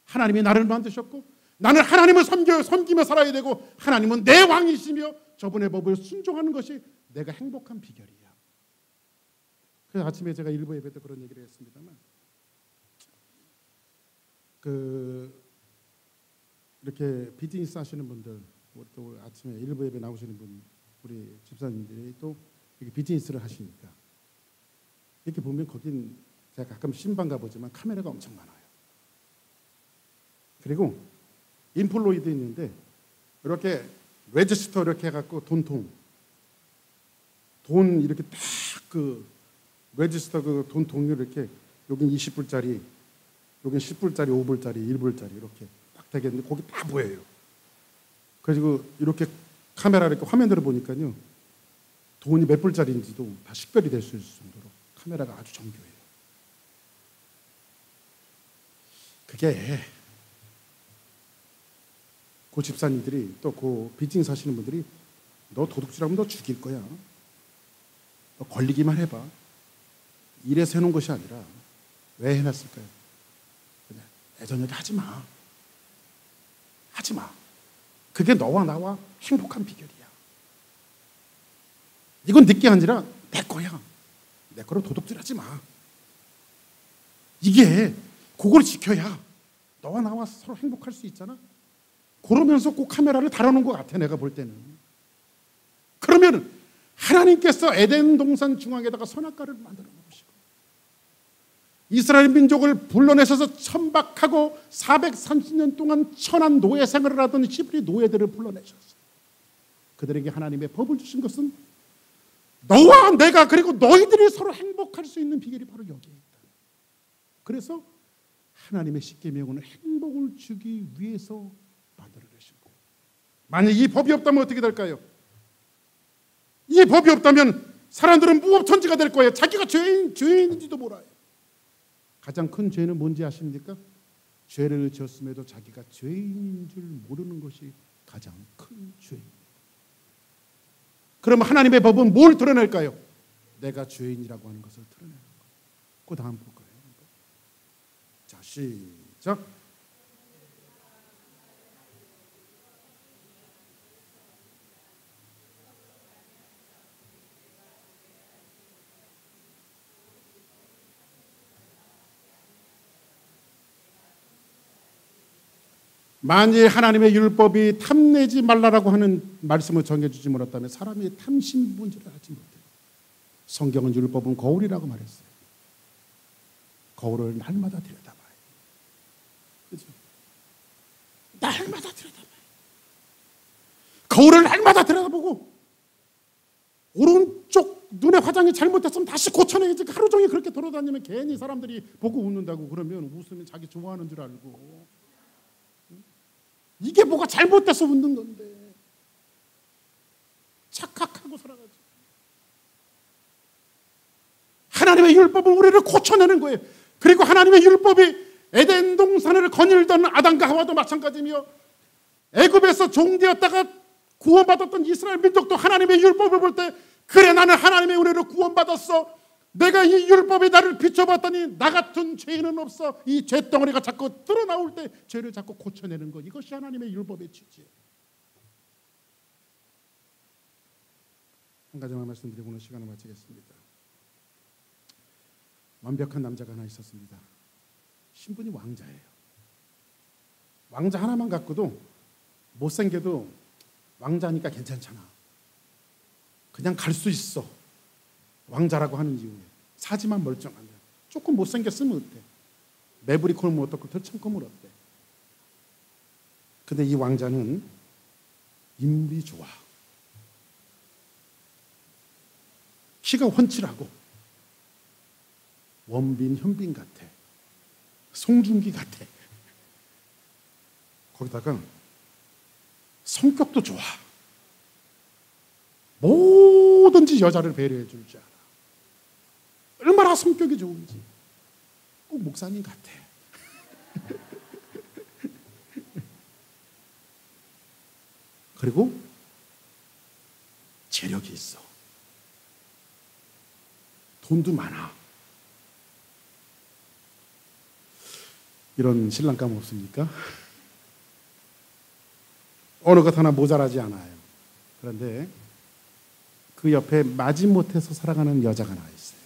하나님이 나를 만드셨고 나는 하나님을 섬기며 살아야 되고 하나님은 내 왕이시며 저분의 법을 순종하는 것이 내가 행복한 비결이야. 그래서 아침에 제가 일부 예배 때 그런 얘기를 했습니다만 이렇게 비즈니스 하시는 분들 또 아침에 일부 예배 나오시는 분 우리 집사님들이 또 이렇게 비즈니스를 하시니까 이렇게 보면 거긴 제가 가끔 신방 가보지만 카메라가 엄청 많아요. 그리고 인플로이드 있는데 이렇게 레지스터 이렇게 해갖고 돈 이렇게 딱 그 레지스터 그 돈 통을 이렇게 여긴 20불짜리 여긴 10불짜리 5불짜리 1불짜리 이렇게 딱 되겠는데 거기 다 보여요. 그래서 이렇게 카메라 이렇게 화면으로 보니까요 돈이 몇 불짜리인지도 다 식별이 될 수 있을 정도로 카메라가 아주 정교해요. 그게 그 집사님들이 또 그 비즈니스 하시는 분들이 너 도둑질하면 너 죽일 거야. 너 걸리기만 해봐. 이래서 해놓은 것이 아니라 왜 해놨을까요? 그냥 애저녁에 하지 마. 하지 마. 그게 너와 나와 행복한 비결이야. 이건 네게 아니라 내 거야. 내 거로 도둑질하지 마. 이게 그걸 지켜야 너와 나와 서로 행복할 수 있잖아. 그러면서 꼭 카메라를 달아놓은 것 같아 내가 볼 때는. 그러면 하나님께서 에덴 동산 중앙에다가 선악과를 만들어 놓으시고 이스라엘 민족을 불러내셔서 천박하고 430년 동안 천한 노예 생활을 하던 히브리 노예들을 불러내셨어요. 그들에게 하나님의 법을 주신 것은 너와 내가 그리고 너희들이 서로 행복할 수 있는 비결이 바로 여기에 있다. 그래서 하나님의 십계명은 행복을 주기 위해서 만들어내신 거예요. 만약 이 법이 없다면 어떻게 될까요? 이 법이 없다면 사람들은 무법천지가 될 거예요. 자기가 죄인인지도 몰라요. 가장 큰 죄는 뭔지 아십니까? 죄를 지었음에도 자기가 죄인인 줄 모르는 것이 가장 큰 죄입니다. 그럼 하나님의 법은 뭘 드러낼까요? 내가 죄인이라고 하는 것을 드러내는 거예요. 그 다음 볼 거예요. 자, 시작. 만일 하나님의 율법이 탐내지 말라라고 하는 말씀을 정해주지 못했다면 사람이 탐심분지를 하지 못해요. 성경은 율법은 거울이라고 말했어요. 거울을 날마다 들여다봐요. 그렇죠? 날마다 들여다봐요. 거울을 날마다 들여다보고 오른쪽 눈에 화장이 잘못됐으면 다시 고쳐내야지. 하루 종일 그렇게 돌아다니면 괜히 사람들이 보고 웃는다고 그러면 웃으면 자기 좋아하는 줄 알고 이게 뭐가 잘못돼서 웃는 건데 착각하고 살아가지. 하나님의 율법은 우리를 고쳐내는 거예요. 그리고 하나님의 율법이 에덴 동산을 거닐던 아담과 하와도 마찬가지며 애굽에서 종되었다가 구원받았던 이스라엘 민족도 하나님의 율법을 볼 때 그래 나는 하나님의 은혜로 구원받았어. 내가 이 율법에 나를 비춰봤더니 나 같은 죄인은 없어. 이 죄덩어리가 자꾸 드러나올 때 죄를 자꾸 고쳐내는 것. 이것이 하나님의 율법의 취지예요. 한 가지만 말씀드리고 오늘 시간을 마치겠습니다. 완벽한 남자가 하나 있었습니다. 신분이 왕자예요. 왕자 하나만 갖고도 못생겨도 왕자니까 괜찮잖아. 그냥 갈 수 있어. 왕자라고 하는 이유에 사지만 멀쩡하면 조금 못생겼으면 어때? 매부리 콜면 어떻고 덜청컴을 어때? 근데 이 왕자는 인물이 좋아. 키가 훤칠하고 원빈, 현빈 같아. 송중기 같아. 거기다가 성격도 좋아. 뭐든지 여자를 배려해 줄 줄 알아. 얼마나 성격이 좋은지. 꼭 목사님 같아. 그리고 재력이 있어. 돈도 많아. 이런 신랑감 없습니까? 어느 것 하나 모자라지 않아요. 그런데 그 옆에 마지못해서 살아가는 여자가 나와 있어요.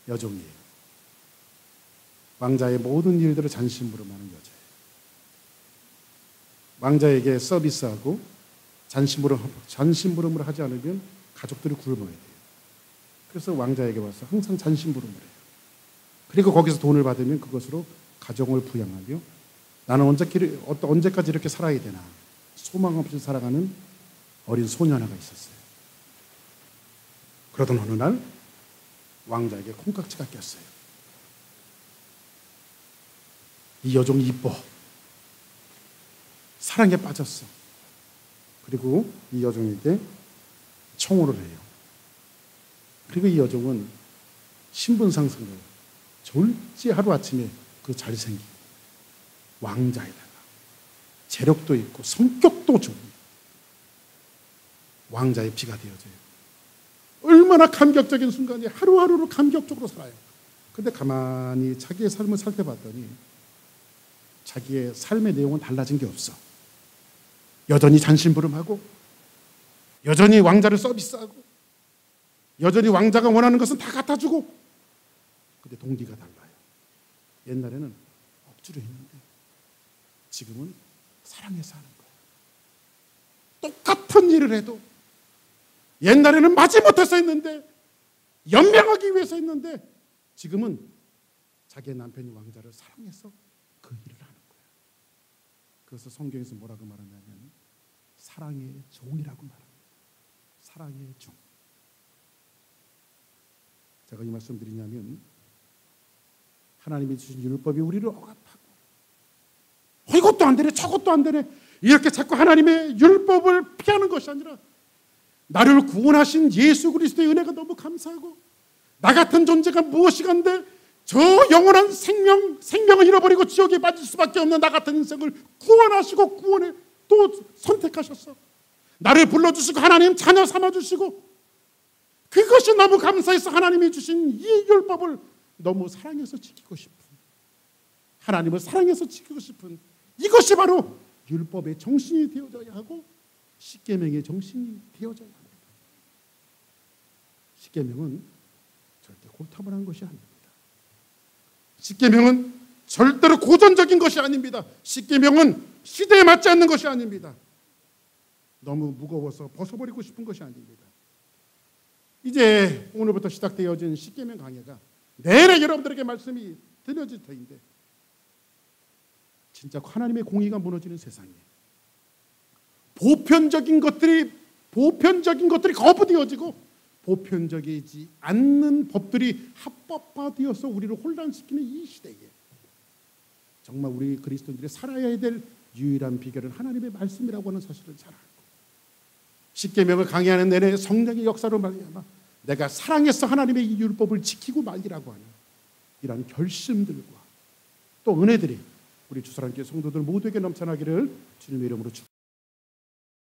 여종이에요. 왕자의 모든 일들을 잔심부름하는 여자예요. 왕자에게 서비스하고 잔심부름을 하지 않으면 가족들이 굶어야 돼요. 그래서 왕자에게 와서 항상 잔심부름을 해요. 그리고 거기서 돈을 받으면 그것으로 가정을 부양하며 나는 언제까지 이렇게 살아야 되나 소망 없이 살아가는 어린 소녀 하나가 있었어요. 그러던 어느 날 왕자에게 콩깍지가 꼈어요. 이 여종이 이뻐. 사랑에 빠졌어. 그리고 이 여종에게 청혼을 해요. 그리고 이 여종은 신분 상승을 졸지 하루아침에 그 잘생긴 왕자에다가 재력도 있고 성격도 좋은 왕자의 피가 되어져요. 얼마나 감격적인 순간이 하루하루를 감격적으로 살아요. 근데 가만히 자기의 삶을 살펴봤더니 자기의 삶의 내용은 달라진 게 없어. 여전히 잔심부름하고 여전히 왕자를 서비스하고 여전히 왕자가 원하는 것은 다 갖다주고. 근데 동기가 달라요. 옛날에는 억지로 했는데 지금은 사랑해서 하는 거예요. 똑같은 일을 해도 옛날에는 마지못해서 했는데 연명하기 위해서 했는데 지금은 자기의 남편이 왕자를 사랑해서 그 일을 하는 거예요. 그래서 성경에서 뭐라고 말하냐면 사랑의 종이라고 말합니다. 사랑의 종. 제가 이 말씀 드리냐면 하나님이 주신 율법이 우리를 억압하고 이것도 안 되네 저것도 안 되네 이렇게 자꾸 하나님의 율법을 피하는 것이 아니라 나를 구원하신 예수 그리스도의 은혜가 너무 감사하고 나 같은 존재가 무엇이간데 저 영원한 생명을 잃어버리고 지옥에 빠질 수밖에 없는 나 같은 인생을 구원하시고 구원에 또 선택하셨어. 나를 불러주시고 하나님 자녀 삼아주시고 그것이 너무 감사해서 하나님이 주신 이 율법을 너무 사랑해서 지키고 싶은, 하나님을 사랑해서 지키고 싶은 이것이 바로 율법의 정신이 되어져야 하고 십계명의 정신이 되어져야 합니다. 십계명은 절대 고타분한 것이 아닙니다. 십계명은 절대로 고전적인 것이 아닙니다. 십계명은 시대에 맞지 않는 것이 아닙니다. 너무 무거워서 벗어버리고 싶은 것이 아닙니다. 이제 오늘부터 시작되어진 십계명 강해가 내내 여러분들에게 말씀이 들려질 터인데 진짜 하나님의 공의가 무너지는 세상에 보편적인 것들이 거부되어지고 보편적이지 않는 법들이 합법화되어서 우리를 혼란시키는 이 시대에 정말 우리 그리스도인들이 살아야 될 유일한 비결은 하나님의 말씀이라고 하는 사실을 잘 알고 십계명을 강의하는 내내 성령의 역사로 말미암아 내가 사랑해서 하나님의 이 율법을 지키고 말기라고 하는 이런 결심들과 또 은혜들이 우리 주사랑교회 성도들 모두에게 넘쳐나기를 주님의 이름으로 축복합니다.